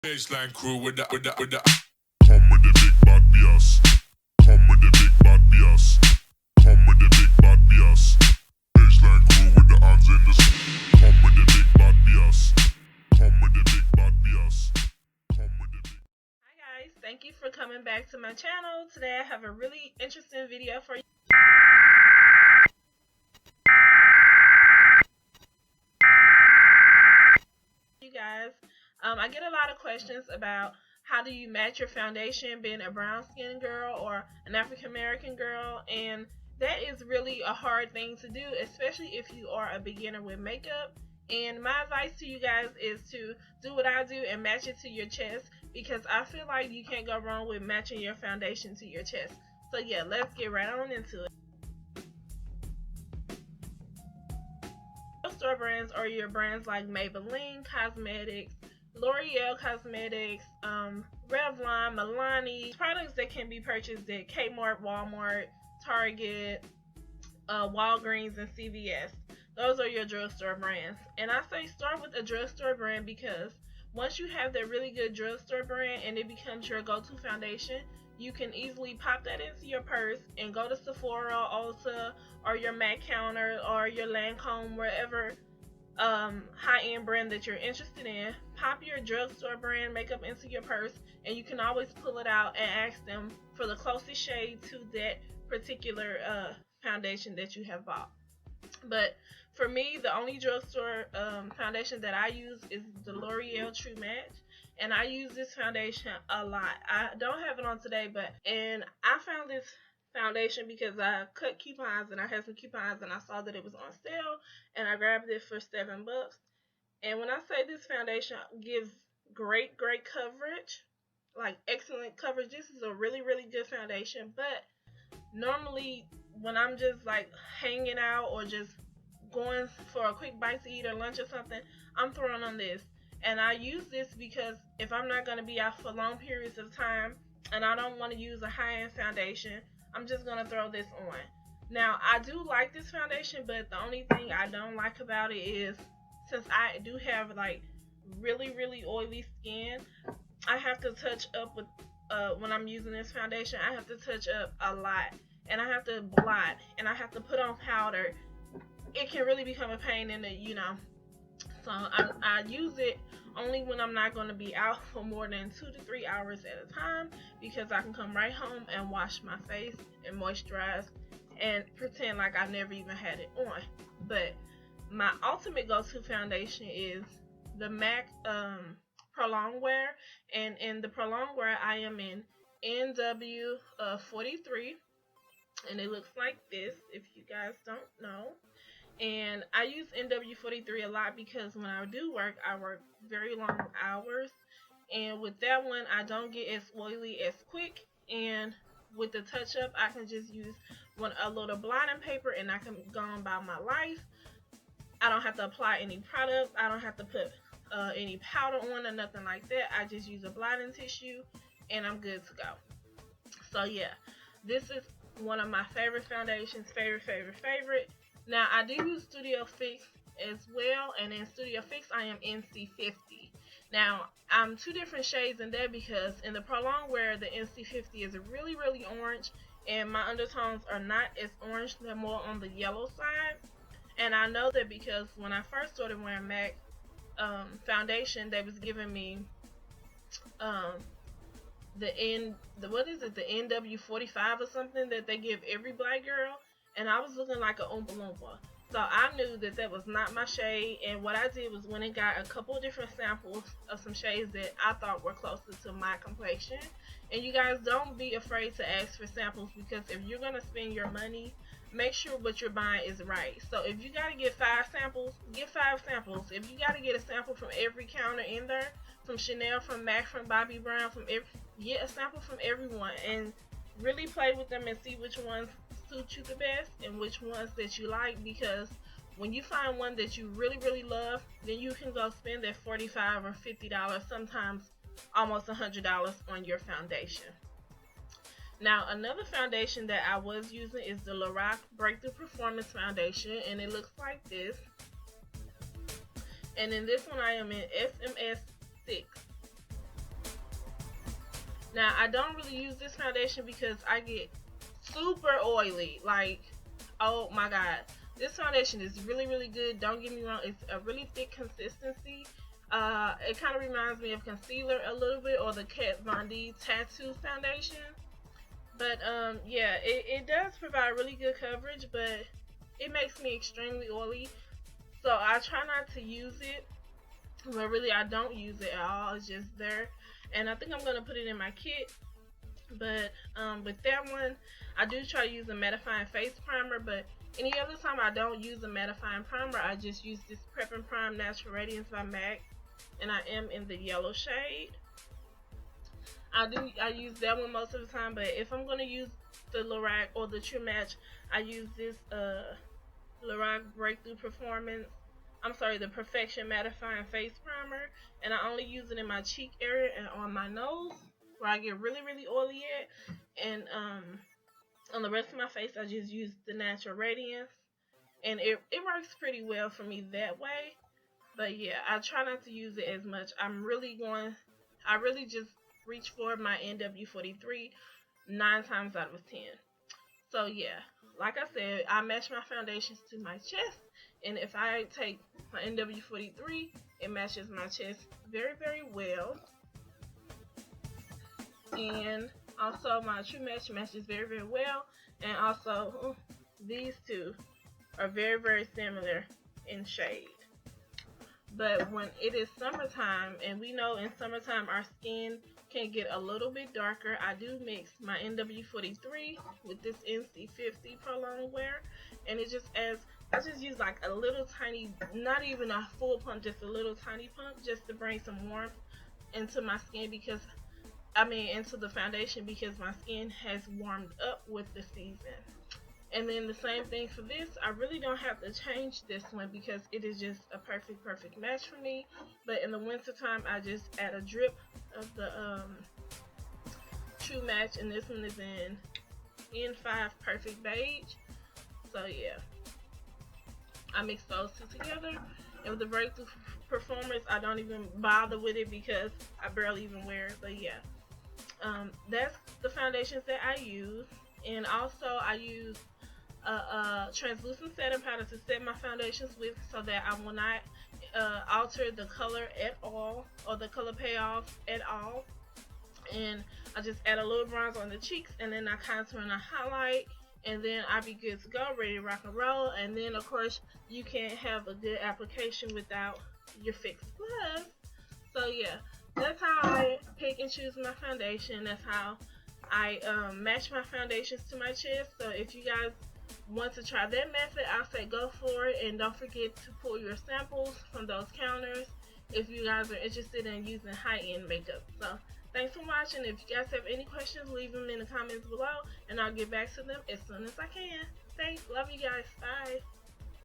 Baseline crew with the. Come with the big bad BS. Come with the big bad BS. Come with the big bad BS. Baseline crew with the hands in the Come with the big bad BS. Come with the big bad BS. Come with the big. Hi guys, thank you for coming back to my channel. Today I have a really interesting video for you. You guys, I get a lot of questions about how do you match your foundation being a brown skinned girl or an African American girl, and that is really a hard thing to do, especially if you are a beginner with makeup. And my advice to you guys is to do what I do and match it to your chest, because I feel like you can't go wrong with matching your foundation to your chest. So yeah, let's get right on into it. Store brands are your brands like Maybelline Cosmetics, L'Oreal Cosmetics, Revlon, Milani, products that can be purchased at Kmart, Walmart, Target, Walgreens, and CVS. Those are your drugstore brands. And I say start with a drugstore brand because once you have that really good drugstore brand and it becomes your go-to foundation, you can easily pop that into your purse and go to Sephora, Ulta, or your MAC counter, or your Lancome, wherever high-end brand that you're interested in. Pop your drugstore brand makeup into your purse, and you can always pull it out and ask them for the closest shade to that particular foundation that you have bought. But for me, the only drugstore foundation that I use is the L'Oreal True Match, and I use this foundation a lot. I don't have it on today, and I found this foundation because I cut coupons and I had some coupons and I saw that it was on sale and I grabbed it for $7. And when I say this foundation gives great coverage, like excellent coverage, this is a really good foundation. But normally when I'm just like hanging out or just going for a quick bite to eat or lunch or something, I'm throwing on this. And I use this because if I'm not going to be out for long periods of time and I don't want to use a high-end foundation, I'm just going to throw this on. Now, I do like this foundation, but the only thing I don't like about it is since I do have like really oily skin, I have to touch up with, when I'm using this foundation, I have to touch up a lot. And I have to blot, and I have to put on powder. It can really become a pain in the, So I use it only when I'm not going to be out for more than 2 to 3 hours at a time, because I can come right home and wash my face and moisturize and pretend like I never even had it on. But my ultimate go-to foundation is the MAC Prolong Wear, and in the Prolong Wear I am in NW43, and it looks like this if you guys don't know. And I use NW43 a lot because when I do work, I work very long hours, and with that one I don't get as oily as quick, and with the touch up I can just use a little blotting paper and I can go on by my life. I don't have to apply any product, I don't have to put any powder on or nothing like that. I just use a blotting tissue and I'm good to go. So yeah, this is one of my favorite foundations, favorite. Now I do use Studio Fix as well, and in Studio Fix I am NC50. Now I'm two different shades in there because in the Prolong Wear the NC50 is really orange, and my undertones are not as orange, they're more on the yellow side. And I know that because when I first started wearing MAC foundation, they was giving me the NW45 or something that they give every black girl, and I was looking like a Oompa Loompa. So I knew that that was not my shade, and what I did was went and got a couple of different samples of some shades that I thought were closer to my complexion. And you guys, don't be afraid to ask for samples, because if you're going to spend your money, make sure what you're buying is right. So if you got to get 5 samples, get 5 samples. If you got to get a sample from every counter in there, from Chanel, from MAC, from Bobbi Brown, get a sample from everyone and really play with them and see which ones suit you the best and which ones that you like, because when you find one that you really love, then you can go spend that $45 or $50, sometimes almost $100 on your foundation. Now another foundation that I was using is the Lorac Breakthrough Performance Foundation, and it looks like this. And in this one I am in SMS 6. Now, I don't really use this foundation because I get super oily. Like, oh my god. This foundation is really, really good. Don't get me wrong. It's a really thick consistency. It kind of reminds me of concealer a little bit, or the Kat Von D Tattoo Foundation. But yeah, it does provide really good coverage, but it makes me extremely oily. So I try not to use it, but really I don't use it at all. It's just there, and I think I'm gonna put it in my kit. But with that one, I do try to use a mattifying face primer. But any other time I don't use a mattifying primer, I just use this Prep and Prime Natural Radiance by MAC, and I am in the yellow shade. I use that one most of the time, but if I'm gonna use the Lorac or the True Match, I use this Lorac Breakthrough Performance. I'm sorry, the Perfection Mattifying Face Primer, and I only use it in my cheek area and on my nose where I get really, really oily at. And on the rest of my face, I just use the Natural Radiance, and it works pretty well for me that way. But yeah, I try not to use it as much. I really just reach for my NW43 9 times out of 10. So yeah, like I said, I match my foundations to my chest, and if I take my NW43, it matches my chest very, very well. And also my True Match matches very, very well. And also these two are very, very similar in shade. But when it is summertime, and we know in summertime our skin can get a little bit darker, I do mix my NW43 with this NC50 prolonged wear, and it just adds, I just use like a little tiny, not even a full pump, just a little tiny pump, just to bring some warmth into my skin, because into the foundation, because my skin has warmed up with the season. And then the same thing for this, I really don't have to change this one because it is just a perfect match for me. But in the winter time, I just add a drip of the True Match, and this one is in N5 Perfect Beige. So yeah, I mix those two together. And with the Breakthrough Performance, I don't even bother with it because I barely even wear it. But yeah, that's the foundations that I use. And also I use a translucent setting powder to set my foundations with, so that I will not alter the color at all, or the color payoff at all. And I just add a little bronze on the cheeks, and then I contour and I highlight, and then I'll be good to go, ready to rock and roll. And then of course you can't have a good application without your fixed gloves. So yeah, that's how I pick and choose my foundation. That's how I match my foundations to my chest. So if you guys want to try that method, I'll say go for it, and don't forget to pull your samples from those counters if you guys are interested in using high-end makeup. So thanks for watching. If you guys have any questions, leave them in the comments below, and I'll get back to them as soon as I can. Thanks. Love you guys. Bye.